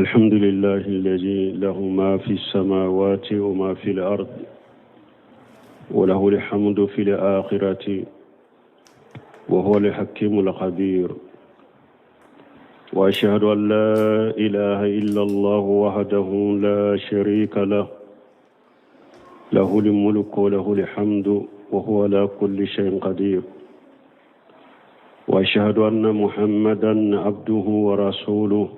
الحمد لله الذي له ما في السماوات وما في الأرض وله الحمد في الآخرة وهو الحكيم الخبير وأشهد أن لا إله إلا الله وحده لا شريك له له الملك وله الحمد وهو على كل شيء قدير وأشهد أن محمدا عبده ورسوله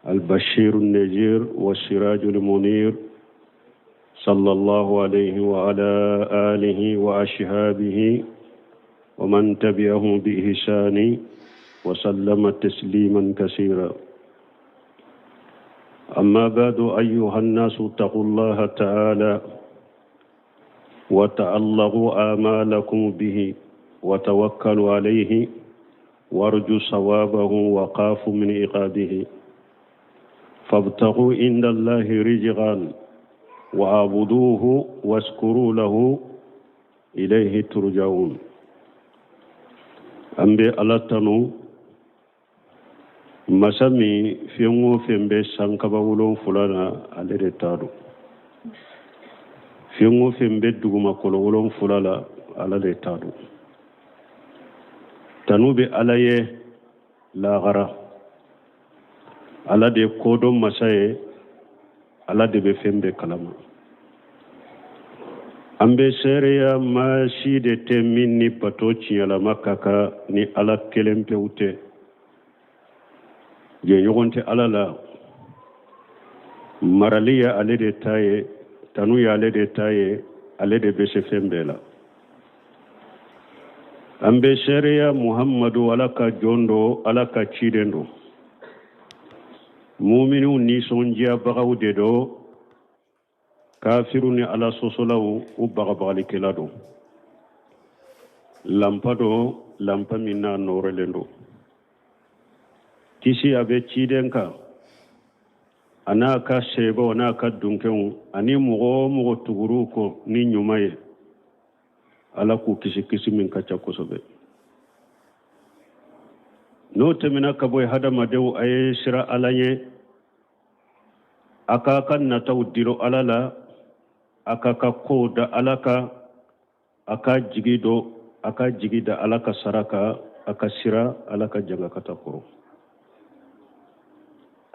البشير النذير والسراج المنير صلى الله عليه وعلى آله وأصحابه ومن تبعهم بإحسان وسلم تسليما كثيرا أما بعد أيها الناس اتقوا الله تعالى وتعلقوا آمالكم به وتوكلوا عليه وارجوا ثوابه وخافوا من عقابه فابتغوا عند الله رزقا وعبدوه واشكروا له إليه ترجعون أمبي ألاتنو مسامي فيمو فيمبي سانكبا ولون فلانا على رتادو فيمو فيمبي دوغما كولو ولون فلالا على رتادو تنوبي عليه لا غرا ala de kodon masaye ala de be fembe kalama ambe sereya ma shi de temin ni patoci ala makaka ni ala kelempe ute je yogonte ala la maraliya ale de taye tanu ya ale de taye ale de be se fembe la ambe sereya muhammadu alaka jondo alaka chidendo muminu ni sonjia bagaw de do kafiru ni ala sosolaw u bagabagali kelado lampado lampa minna norelendo kisi abe chidenka anaka sebo anaka dunken ani mugo tuguruko ni nyumaye ala ku kisi min kacha kosobe no temina kaboy hadama dew ay sira alanye akaka nataw diro alala akaka koda alaka aka jigida alaka saraka aka sira alaka janga katakoro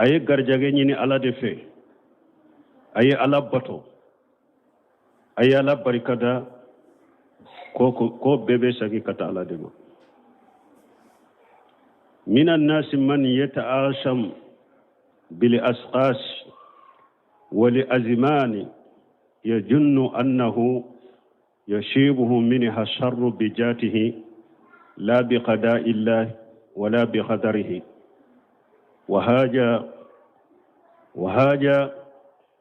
aye garjage nyini ala defe aye ala bato aye ala barikada ko bebe sagi kata ala dema من الناس من يتعاشم بالأسقاس ولأزمان يجن أنه يشيبه منها الشر بجاته لا بقضاء الله ولا بقدره وهذا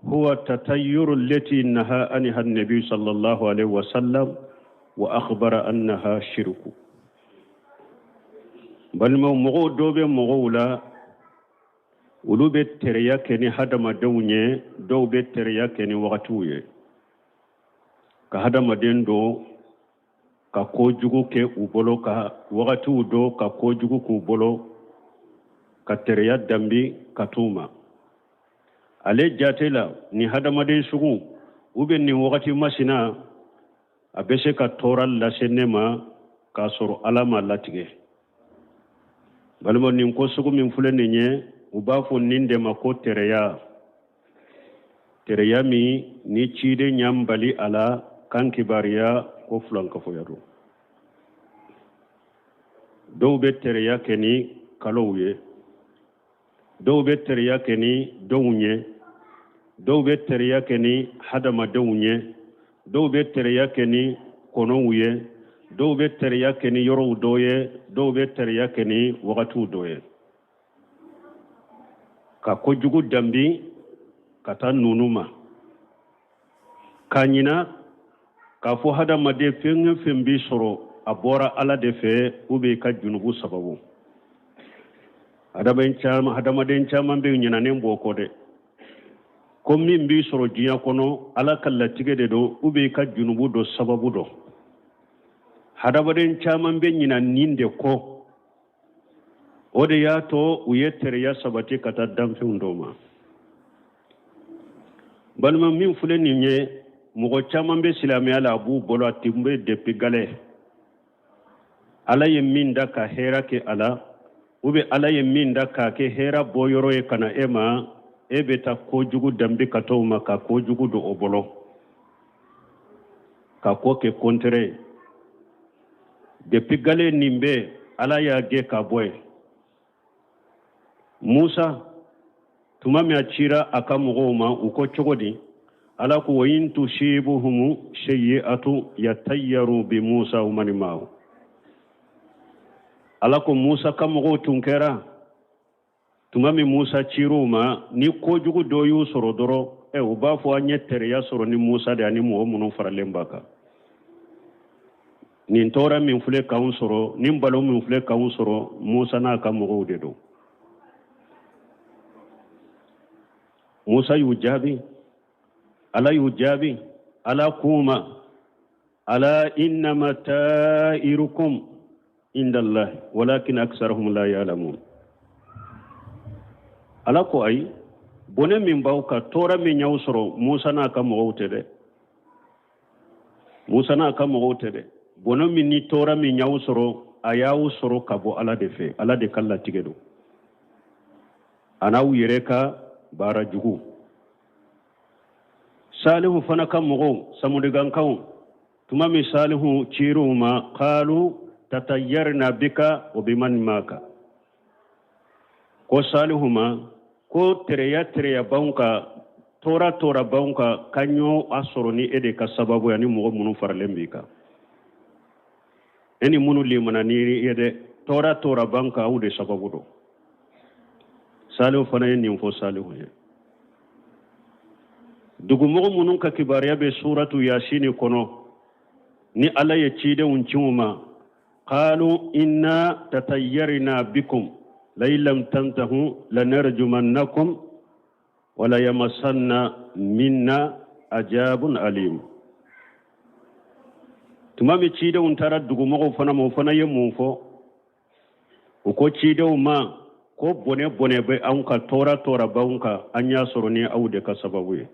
هو التطير التي نهى عنها النبي صلى الله عليه وسلم وأخبر أنها شرك balma mogo dobe mogo la ulu be tereya keni hadama dawnye do be tereya keni wakatuye ka hadama dendo ka kojugu ke ubolo ka wakatu do ka kojugu ku bolo ka tereya dambi katuma ale jatela ni hadama den sugu ube ni wakati masina abese ka toral la senema ka soro alama latige balmo nin ko sugu min fulani nye ubafo ninde mako tereya mi ni chide nyambali ala kan kibariya ko fulan ka foyado do be tereya keni kalowye do be tereya keni downye do be tereya keni hadama downye do be tereya keni konowye do be tereya keni yoro doye do be tereya keni wakatu doye ka kojugu dambi kata nunuma kanyina ka fo hadama de fembi soro abora ala de fe ube ka junubu sababu hadama den chama be nyina ne mboko de ko min bi soro jiya kono ala kala tige de do ube ka junubu do sababu do hadabaden chaman be nyina ninde ko o de y'a to u ye tereya sabati ka taa danfɛnw dɔw ma balima min filɛ nin ye mɔgɔ caman bɛ silamɛya la a b'u bolo a tun bɛ depuis galɛ ala ye min da ka hɛra kɛ a la ou bien ala ye min da k'a kɛ hɛra bɔyɔrɔ ye ka na e ma e bɛ taa kojugu danbe ka t'o ma ka kojugu don o bolo ka ko kɛ kontere depuis galɛ nin bɛ ala y'a gɛ ka bɔ yen Musa tuma min a cira a ka mɔgɔw ma u ko cogo di ala ko in tusibuhum sayyi'atu yatayyaru bi Musa wa man ma'ahu ala ko Musa ka mɔgɔw tun kɛra tuma min Musa cir'u ma ni kojugu dɔ y'u sɔrɔ dɔrɔn u b'a fɔ an ye tereya sɔrɔ ni Musa de ani mɔgɔ minnu faralen b'a kan nin tɔɔrɔ min filɛ k'anw sɔrɔ nin balo min filɛ k'anw sɔrɔ Musa n'a ka mɔgɔw de don Musa y'u jaabi ala y'u jaabi ala kuma ala innama ta'irukum inda Allah walakin aksarahum la ya'lamun ala ko ayi bone min b'aw ka tɔɔrɔ min y'aw sɔrɔ Musa n'a ka mɔgɔw tɛ dɛ Musa n'a ka mɔgɔw tɛ dɛ bone min ni tɔɔrɔ min y'aw sɔrɔ a y'aw sɔrɔ ka bɔ ala de fɛ ala de ka latigɛ don a n'aw yɛrɛ ka baara jugu Salihu fana ka mɔgɔw samudigankanw tuma min Salihu cir'u ma qalu tatayyarna bika wa biman maka ko Salihu ma ko tereya banw ka tora banw ka kanyo a sɔrɔ ni e de ka sababu ya ni mɔgɔ minnu faralen b'i kan e ni minnu limana ni ye dɛ tora banw ka aw de sababu don Salihu fana ye nin fɔ Salihu ye dugumɔgɔ minnu ka kibariya bɛ suratu Yasini kɔnɔ ni ala ye cidenw ci u ma qalu inna tatayyarna bikum la illam tantahu lanarjumannakum wa la yamassanna minna ajabun alim tuma mi cidenw taara dugumɔgɔw fana ma o fana ye mun fɔ u ko cidenw ma ko bɔnɛ bɛ anw ka tora b'anw kan an y'a sɔrɔ ni aw de ka sababu ye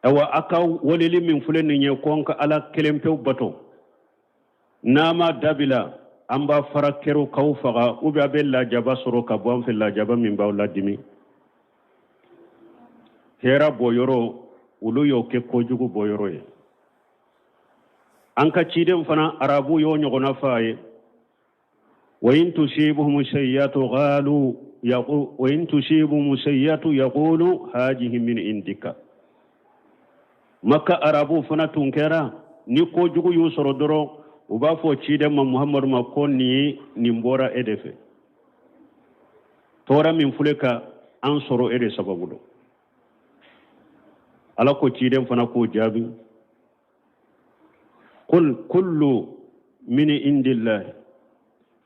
awa aka walili min filɛ nin ye ko an ka ala kelen pewu bato n'a ma dabila an b'a fara kɛrɛw k'aw faga ou bien a bɛ lajaba sɔrɔ ka bɔ an fɛ lajaba min b'aw ladimi hɛra bɔyɔrɔ olu y'o kɛ kojugu bɔyɔrɔ ye an ka ciden fana arabu y'o ɲɔgɔnna fɔ a ye وإن تصيبهم سيئة قالوا وإن تصيبهم سيئة يقولوا هذه من عندك مكة أرابو فنا تنكرا نيكو جوجو يوسر درو وبافو تشيدا محمد ما كوني نيمبورا إدفه تورا من فلكا أنصروا إدي سببو على كو تشيدا فنا كو جابي قل كل من عند الله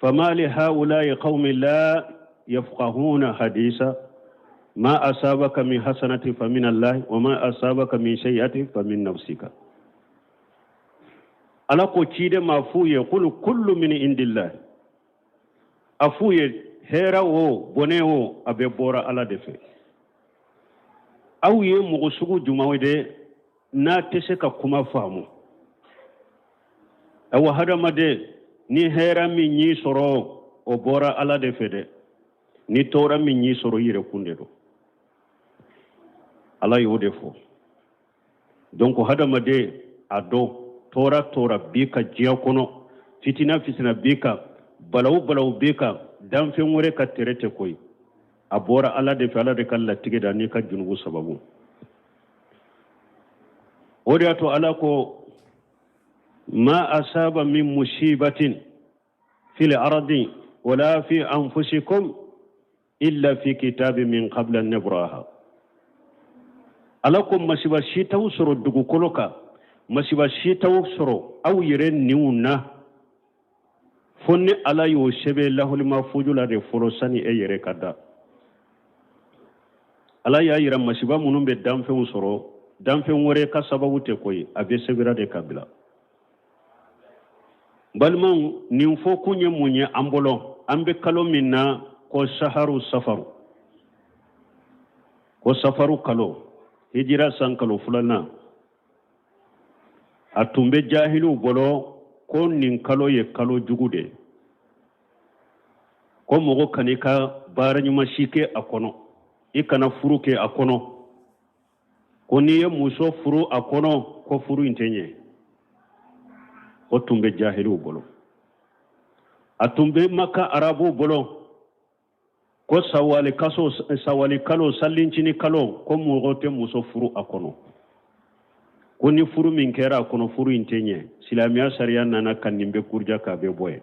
فما لهؤلاء قوم لا يفقهون حديثا ما أصابك من حسنة فمن الله وما أصابك من سيئة فمن نفسك على قتيد ما فوي يقول كل من عند الله أفوي هيرا و بنيو أبي بورا على دفع أو يمغسو جمعوده ناتسك كما فهمو أو هذا مده ni hera min yi sɔrɔ o bɔra ala de fɛ dɛ ni tɔɔrɔ min yi sɔrɔ yɛrɛ kun de don ala y'o de fɔ donc hadamaden a dɔn tɔɔrɔ bi ka diɲɛ kɔnɔ fitina bi ka balawu bi ka danfɛn wɛrɛ ka tere tɛ koyi a bɔra ala de fɛ ala de ka latigɛ da n'i ka junubu sababu o de y'a to ala ko ما أصاب من مصيبة في الأرض ولا في أنفسكم إلا في كتاب من قبل أن نبراها ألاكم مصيبة شيتا وسرو دقو كولوكا مصيبة شيتا وسرو أو يرين نيونا فني ألا يوشبه له المفوج لدي فرساني أي ركادا ألا يأيرا مصيبة منون بدامفه وسرو دامفه وريكا سببو تكوي أبي سبرا دي كابلا balman nin fo kunye munye ambolo ambe kalo minna ko shaharu safaru ko safaru kalo hijira san kalo fulana atumbe jahilu bolo ko nin kalo ye kalo jugude ko mogo kanika baranyuma shike akono ikana furu ke akono ko niye muso furu akono ko furu intenye ko tumbe jahilu bolo atumbe maka arabu bolo ko sawali kalo sallincini kalo ko mogo te muso furu akono ko ni furu min kera akono furu intenye silamiya sariya nana kanimbe kurja ka be boye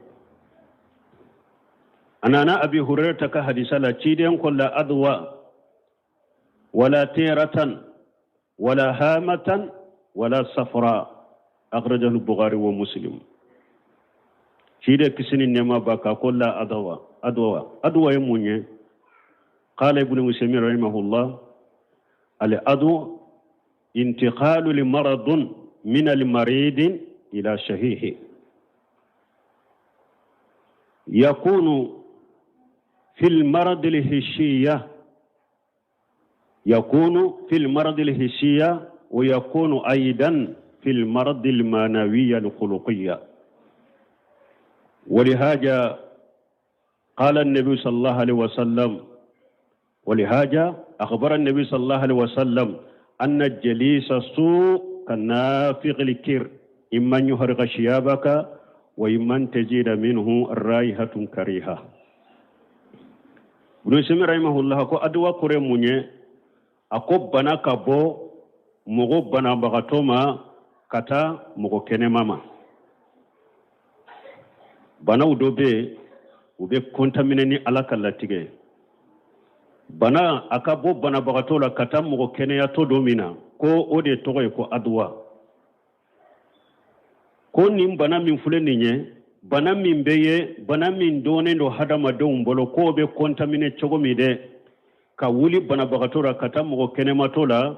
anana abi hurairah ka hadisa la ciden ko la adwa wala tiratan wala hamatan wala safra akhrajahu al-bukhari wa muslim cide kisini nema baka ko la adwa yemunye qala ibn muslim rahimahullah al adu intiqalu li maradun min al marid ila shahihi yakunu في المرض الهشية ويكون أيضا في المرض المعنوي الخلقية ولهذا قال النبي صلى الله عليه وسلم ولهذا أخبر النبي صلى الله عليه وسلم أن الجليس السوء كالنافق الكير إما يهرق شيابك وإما تجد منه رائحة كريهة Ibn Simi rahimahullah ko adwa kore munye ako bana kabo mogo bana bagatoma kata mogo kene mama bana udobe ube kontamine ni alaka latige bana akabo bana bagatola kata mogo kene ya to domina ko ode togo ko adwa ko nim bana min fule ninye bana min beye bana min done do hadama don bolo ko be contamine chogomi de ka wuli bana bagatora kata mo kene matola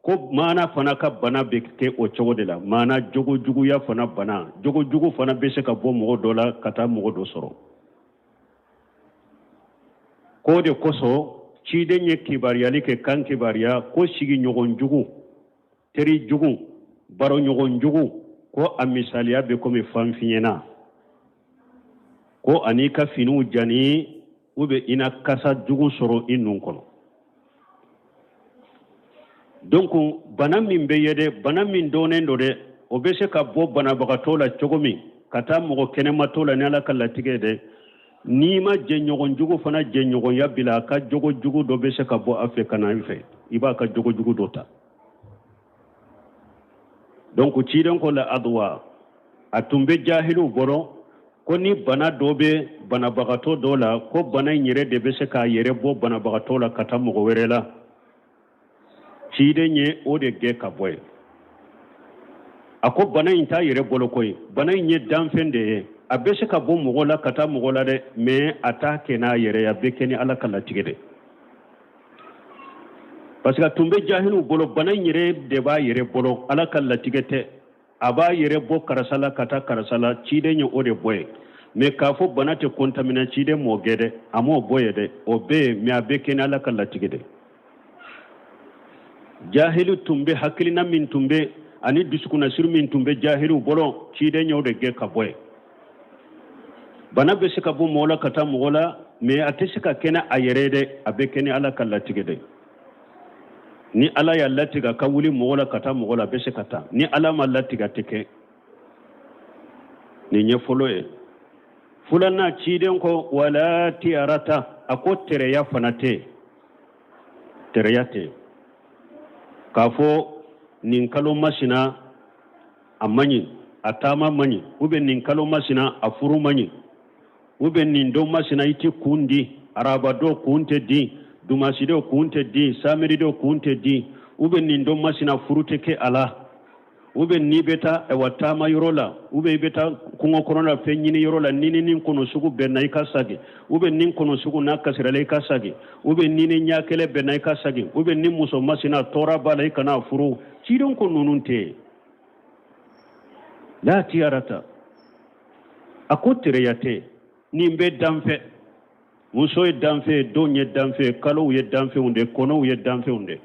ko mana fana ka bana be ke o chogode la mana jogo jugu ya fana bana jogo jugu fana be se ka bo mo dola kata mo do soro ko de koso cide nye kibariya like kan kibariya ko sigi nyogon jugu teri jugu baro nyogon jugu ko amisaliya be ko me famfiena ko anika finu jani ube ina kasa jugu soro innun kono donc bana min be yede bana min donendo de obese ka bo bana bagatola chogomi kata mo kene matola ne ala kala tigede ni ma jenyogon jugu fana jenyogon ya bila ka jogo jugu do bese ka bo afrika na ife iba ka jogo jugu dota donc ciiden ko la adwa atumbe jahilu boro ko ni bana dobe bana bagato dola ko bana nyire de bese ka yere bo bana bagato la kata mo werela cide nye o de ge ka boy ako bana inta yere bolo koy bana nye danfende a bese ka bo mo la kata mo la de me atake na yere ya bekeni ala kala tigede parce que tumbe jahilu bolo bana nyire de ba yere bolo ala kala tigete aba yere bo karasala kata karasala cide nye o de boy me kafo banate contamina cide mo gede amo boye de o be me abe kena la kala tigede jahilu tumbe hakilina min tumbe ani duskuna sir min tumbe jahilu bolo cide nye o de ge ka boy bana be sika bo mola kata mola me atesika kena ayere de abe kena ala kala tigede ni ala ya latiga ka wuli mola kata mola be sikata ni ala ma latiga teke ni nye foloye fulana ciden ko wala tiarata ako tereya fanate tereyate kafo nin kalo masina amanyi atama manyi ube nin kalo masina afuru manyi ube nin do masina iti kundi arabado kunte di dumasido kunte di samirido kunte di ube nin do masina furute ke ala ube ni beta e watama yorola ube beta kungo korona fenyini yorola nini nin kono sugu benay kasage ube nin kono sugu nakasirale kasage ube nini nyakele benay kasage ube nin muso masina tora balay kana furu cidon ko nununte la tiarata akotere yate nimbe danfe muso ye danfe don ye danfe kalo ye danfe unde kono ye danfe unde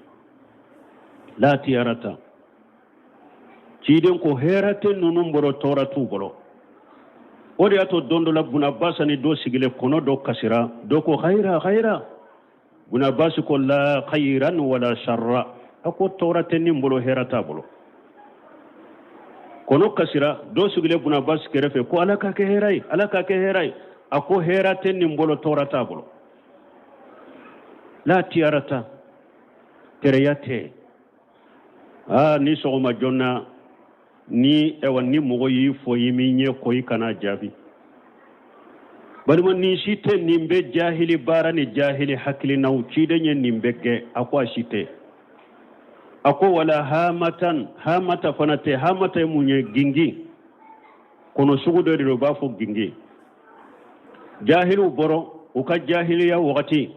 la tiyarata ciden ko herate nunun boro toratu boro o de ato dondo la buna basani do sigile kono do kasira do ko khaira buna basu ko la khairan wala sharra ako torate nin bolo herata bolo kono kasira do sigile buna bas kerefe ko alaka ke herai ako herate nin bolo torata bolo la tiyarata tereyate ni sogoma jonna ni ewa ni mogo yi fo yimi nye koyi kana jabi barima ni shite nimbe jahili bara ni jahili hakili na uchide nye nimbege akwa shite ako wala hamata fanate hamata munye gingi kono sugu do do bafo gingi jahilu boro uka jahili ya wakati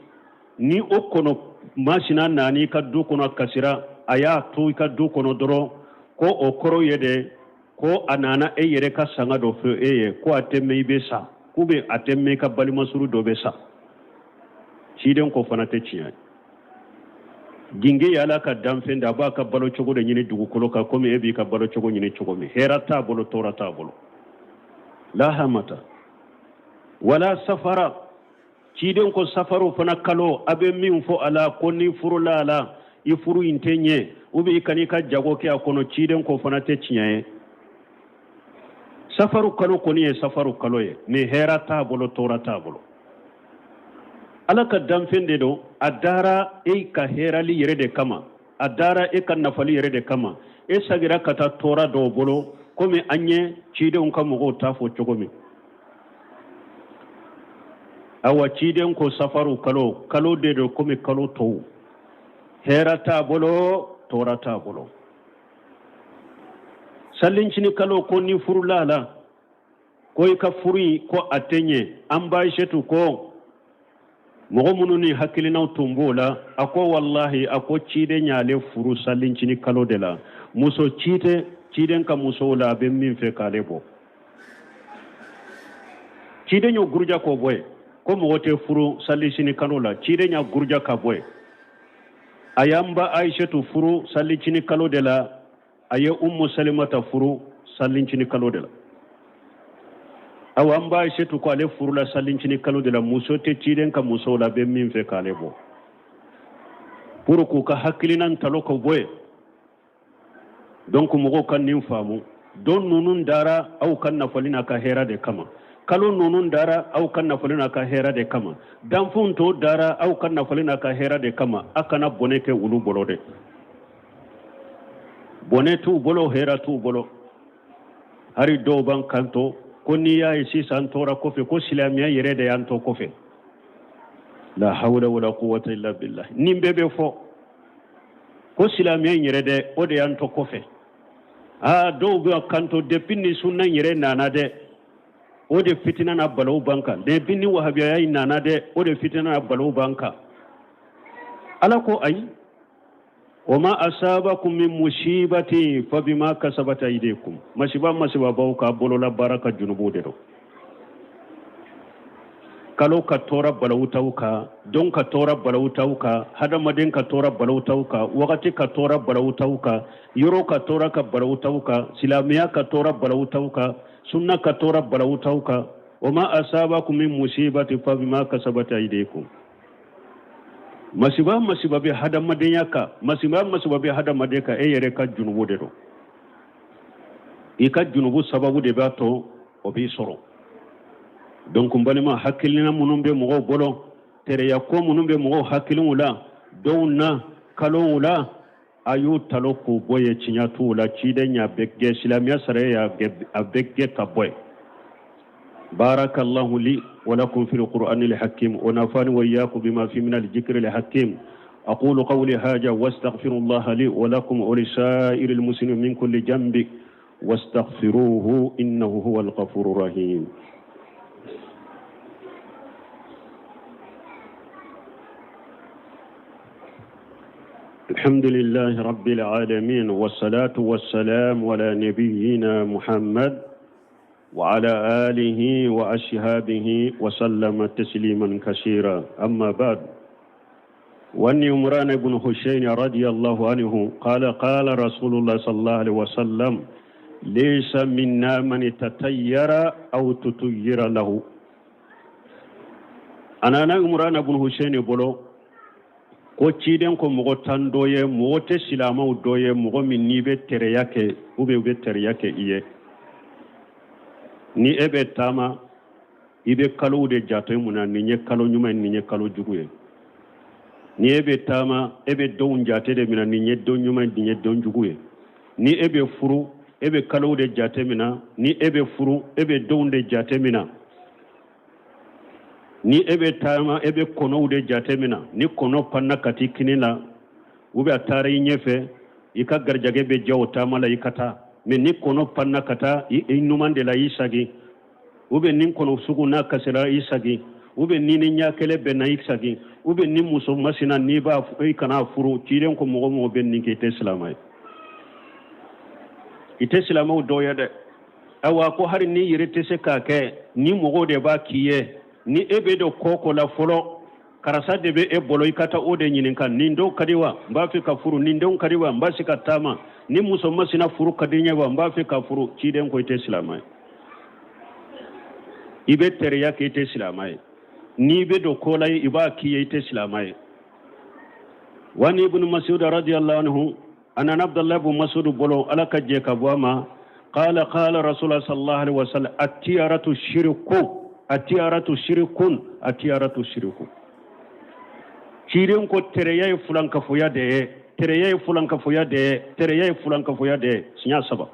ni okono masina nani kaddu kono kasira aya tu kaddu kono doro ko okoro yede ko anana yere ka sanga do fe ko atemme ibe sa kube atemme ka balima suru do be sa ciden ko fanate ciya ginge yala ka damfe nda ba ka balo chogo de nyini dugu kolo ka komi ebi ka balo chogo nyini chogo mi herata bolo torata bolo la hamata wala safara ciden ko safaru fana kalo abe min fo ala konni furu la ala ifuru intenye ubi ikani ka jago ke akono ciden ko fana te ciyaye safaru kalo koni ye safaru kalo ye ni herata bolo torata bolo alaka damfende do adara ka herali yere de kama adara ka nafali yere de kama sagira kata tora do bolo komi anye ciden ka mogo tafo chogomi awa ciden ko safaru kalo de do komi kalo to herata bolo torata bolo sallincini kalo ko ni furulala ko ka furi ko atenye ambaishetu ko mogo mununi hakilinaw tumbola ako wallahi ako cide nyale furu sallincini kalo de la muso ciden ka muso la be min fe kalebo cide nyo gurja ko boy ko mogo te furu sallincini kalo la cide nya gurja ka boy ayamba aishatu furu sallincini kalo de la aye ummu salimata furu sallincini kalo de la awamba aishatu ko ale furu la sallincini kalo de la muso te ciden ka muso la be min fe kale bo pour ko ka hakilinan talo ko boye donc mogo kan nin famu don nunun dara au kan nafalina ka hera de kama kalo nunun dara au kan nafalina ka hera de kama danfun to dara au kan nafalina ka hera de kama akana boneke ulu bolode bonetu bolo hera tu bolo hari do ban kanto koni ya isi santora kofe ko silamiya yere de yanto kofe la hawla wala quwwata illa billah nimbebe fo ko silamiya yere de o de yanto kofe do be kanto de pinni sunna yere nana de o de fitina na balo banka de binni wahabiya yi nana de o de fitina na balo banka ala ko ay وما أصابكم من مصيبة فبما كسبت أيديكم مصيبة باوكا بولو لا بركة جنوبو ديرو كالو كتورا بلوتاوكا دون كتورا بلوتاوكا هذا مدين كتورا بلوتاوكا وقتي كتورا بلوتاوكا يورو كتورا بلوتاوكا سلاميا كتورا بلوتاوكا سنة كتورا بلوتاوكا وما أصابكم من مصيبة فبما كسبت أيديكم masiba be hada madenya masiba be hada madeka yere ka junubu de do ka junubu sababu de bato obi soro donc mbalima hakilina munum be mo bolo tere yakko munum be mo hakilun la donna kalon la ayu taloko boye chinyatu la chidenya begge islamia sare ya begge kaboy بارك الله لي ولكم في القرآن الحكيم ونفعني وإياكم بما فيه من الذكر الحكيم أقول قولي هذا واستغفر الله لي ولكم ولسائر المسلمين من كل جنب واستغفروه إنه هو الغفور الرحيم الحمد لله رب العالمين والصلاة والسلام على نبينا محمد وعلى آله وأصحابه وسلم تسليما كثيرا أما بعد وأن عمران بن حسين رضي الله عنه قال قال رسول الله صلى الله عليه وسلم ليس منا من تطير أو تطير له أنا عمران بن حسين بولو ko ciden ko mogo tan doye mogo te silamaw doye mogo min ni be tereya ke ube be tereya ke iye ni ebe tama ibe kalo de jato muna ni nye kalo nyuma ni nye kalo juguye ni ebe tama ebe don jate de mina ni nye don nyuma ni nye don juguye ni ebe furu ebe kalo de jate mina ni ebe furu ebe don de jate mina ni ebe tama ebe kono de jatemina ni kono panna kati kinila ube atari nyefe ika garjage be jawta mala ikata me ni kono panna kata inumande la isagi ube nin kono sugu na kasira isagi ube ni nyakele be na isagi ube ni muso masina ni ba kana furu tiren ko mo be ni ke teslamay iteslamaw doyade awa ko har ni yirete se kake ni mogo de ba kiye ni ebe do koko la folo karasa debe e bolo ikata ode nyinin kan nindo kadiwa mbafi ka furu nindo kadiwa mbasi katama ni muso masina furu kadinya wa mbafi ka furu ciden ko ite islamai ibe teriya ke ite islamai ni be do kolai iba ki ite islamai wani ibn mas'ud radiyallahu anhu ana abdullah ibn mas'ud bolo alaka je ka bwama qala rasulullah sallallahu alaihi wasallam at-tiyaratu shirku atiyaratu shirkun atiyaratu shirku ciren ko tereyay fulanka fuya de tereyay fulanka fuya de tereyay fulanka fuya de sinya saba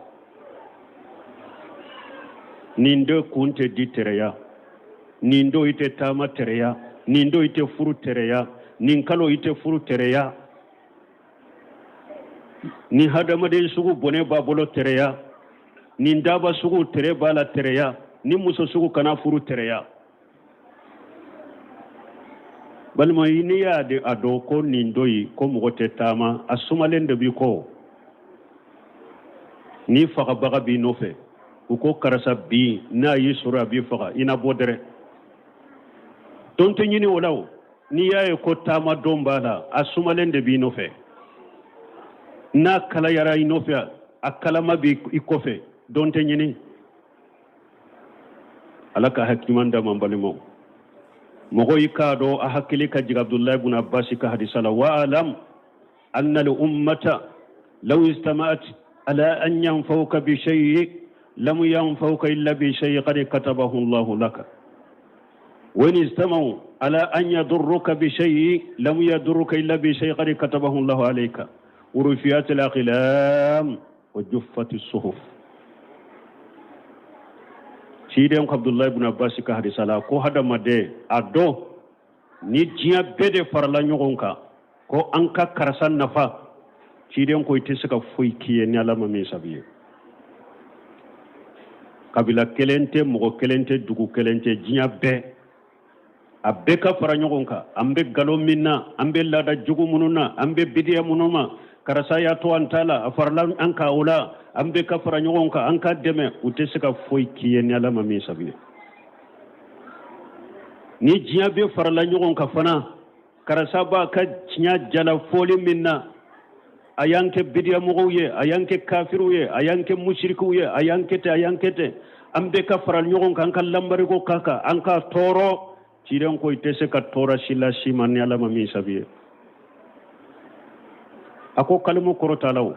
nindo kunte di tereya nindo ite tama tereya nindo ite furu tereya ninkalo ite furu tereya ni hadamade sugu bone babolo tereya nindaba sugu tere bala tereya ni muso sugu kana furu tereya balma yini ya de adoko nindoyi ko mogote tama asumalen de bi ko ni faga baga bi nofe uko karasa bi na yi sura bi faga ina bodere tonto nyini wolaw ni yaye ko tama dombala asumalen de bi nofe na kala yara inofe akala mabi ikofe donte nyini alaka hakimanda mambalimo mogo ikado a hakili ka jiga abdullah ibn abbas ka hadisala wa alam anna al ummata law istama'at ala an yanfauka bi shay'in lam yanfauka illa bi shay'in qad katabahu Allah laka wa in istama'u ala an yadurruka bi shay'in lam yadurruka illa bi shay'in qad katabahu Allah alayka urfiyat al aqlam wa juffat as suhuf ciden abdullah ibn abbas ka hadisala ko hadamade ado ni jiya bede farla nyogonka ko anka karasan nafa ciden ko ite suka foikiye ni alama me sabiye kabila kelente mugo kelente dugu kelente jiya be abbe ka fara nyogonka ambe galo minna ambe lada jugu mununa ambe bidiya munuma karasa ya to antala afarlan anka ula ambe ka fara nyogonka anka deme ute sika foikiye ni alama mi sabiye ni jiya be farla nyogonka fana karasa ba ka jiya jala foli minna ayanke bidiya mugoye ayanke kafiruye ayanke mushrikuye ayankete ambe ka fara nyogonka anka lambari ko kaka anka toro ciren ko ite sika tora sila shima ni alama mi sabiye ako kalmu korotalaw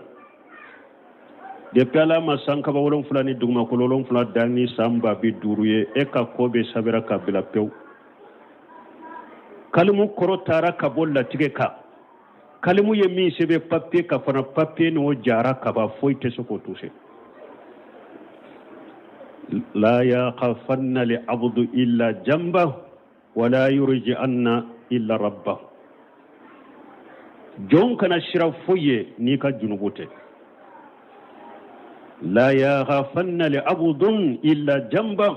de pala masanka ba wolon fulani dugma ko lolon fula dani samba bi duruye e ka kobe sabira ka bila pew kalmu korotara ka bolla tige ka kalmu yemi sebe papier ka fana papier no jara ka ba foite so ko tuse la yaqafanna li abdu illa jamba wala yurji anna illa rabba jon kana shira foye ni ka junubute la yaqafanna li abdun illa jamba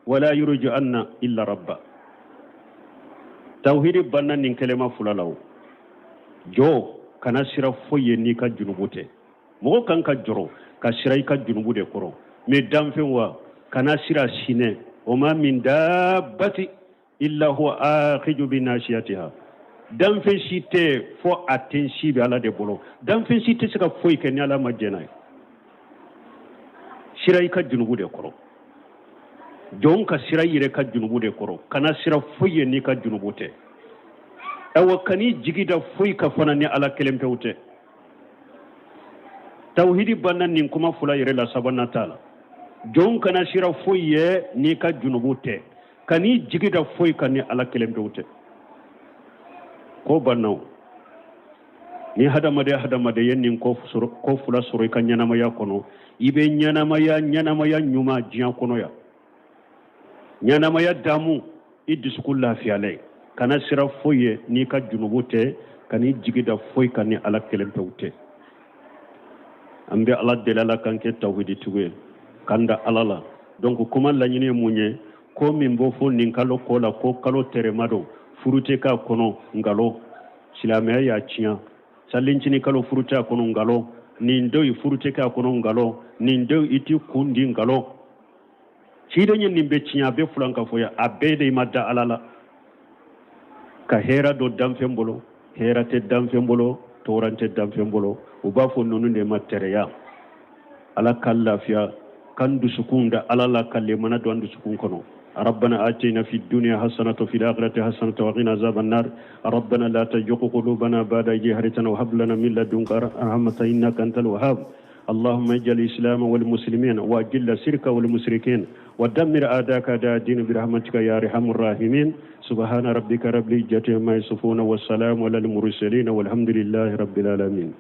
wala yurji anna illa rabba tawhid banna nin kelema fulalaw jo kana shira foye ni ka junubute mo kan ka joro ka shira ka junubude koro me damfen wa kana sira sine oma min dabbati illa huwa akhiju bi nasiyatiha danfen site fo aten sibe ala de bolo danfen site sika foy ken ala majena sira ka junubu de koro jonka sira yire ka junubu de koro kana sira foye ni ka junubu te awa kani jigida foy ka fana ni ala kelem pewte tawhidi bannan nin kuma fula yire la sabana tala jon kana sira foye ni ka junubu te kani jigida foy kan ni ala kelem pewte ko bannaw ni hadamade yennin ko fula soro ka nyanamaya kono ibe nyanamaya nyuma jiyan kono ya nyanamaya damu idisukul lafiyale kana sira foye ni ka junubu te kani jigida foy kan ni ala kelem pewte ambe ala delala kanke tawhidi tuwe kanda alala donc kuma lañine munye ko min bo fo nin kalo kola ko kalo teremado furute ka kono ngalo silamaya ya ciya sallincini kalo furute kono ngalo nin doy furute ka kono ngalo nin doy iti kundi ngalo cidenyen nin be ciya be fulanka foya abede madda alala ka hera do damfembolo hera te damfembolo torante damfembolo uba fo nonu de materia ala kallafiya kan dusukunda alala kalle mana do andu sukun kono ربنا آتنا في الدنيا حسنة وفي الآخرة حسنة وقنا عذاب النار ربنا لا تزغ قلوبنا بعد إذ هديتنا وهب لنا من لدنك رحمة إنك أنت الوهاب اللهم اجعل الإسلام والمسلمين وأجل الشرك والمشركين ودمر أعداءك أعداء الدين برحمتك يا أرحم الراحمين سبحان ربك رب العزة عما يصفون والسلام على المرسلين والحمد لله رب العالمين